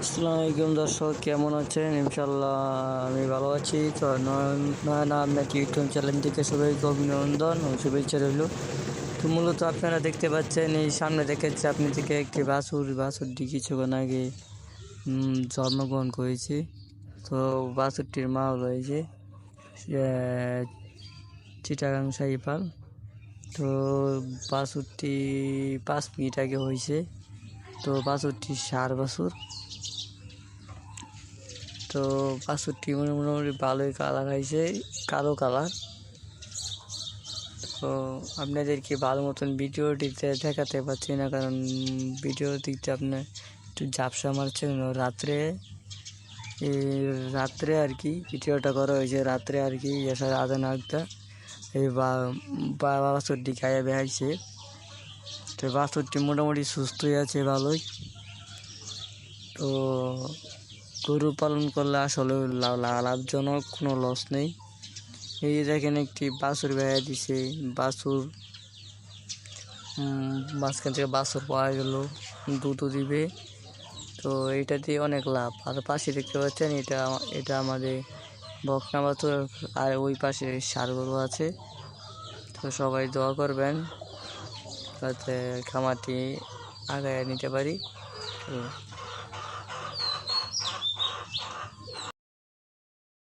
আসসালামু আলাইকুম দর্শক, কেমন আছেন? ইনশাল্লাহ আমি ভালো আছি। তো নয়ন আপনার ইউটিউব চ্যানেল থেকে সবাইকে অভিনন্দন ও শুভেচ্ছা রইল। তো মূলত আপনারা দেখতে পাচ্ছেন, এই সামনে দেখাচ্ছে আপনি থেকে একটি বাছুরটি কিছুক্ষণ আগে জন্মগ্রহণ করেছে। তো বাছুরটির মা হলো এই যে চিটাগাং শাহিপাল। তো বাছুরটি 5 মিনিট আগে হয়েছে। তো বাছুরটি ষাঁড় বাছুর। তো বাছুরটি মোটামুটি ভালোই কালার হয়েছে, কালো কালার। তো আপনাদেরকে ভালো মতন ভিডিওটিতে দেখাতে পারছি না, কারণ ভিডিও দিকতে আপনার একটু ঝাপসা মারছে। রাত্রে আর কি ভিডিওটা করা হয়েছে, রাত্রে আর কি এসার আদান আগদা এই বাছুরটি খাইয়ে বেড়াইছে। তো বাছুরটি মোটামুটি সুস্থই আছে, ভালোই। তো গরু পালন করলে আসলে লাভজনক, কোনো লস নেই। এই যে দেখেন, একটি বাছুর বেড়া দিছে, বাছুর মাঝখান থেকে বাছুর পাওয়া গেল, দুধও দিবে। তো এটা দিয়ে অনেক লাভ। আর পাশে দেখতে পাচ্ছেন, এটা আমাদের বকনা বাছুর, আর ওই পাশে ষাঁড় গরু আছে। তো সবাই দোয়া করবেন যাতে খামারটি আগায় নিতে পারি।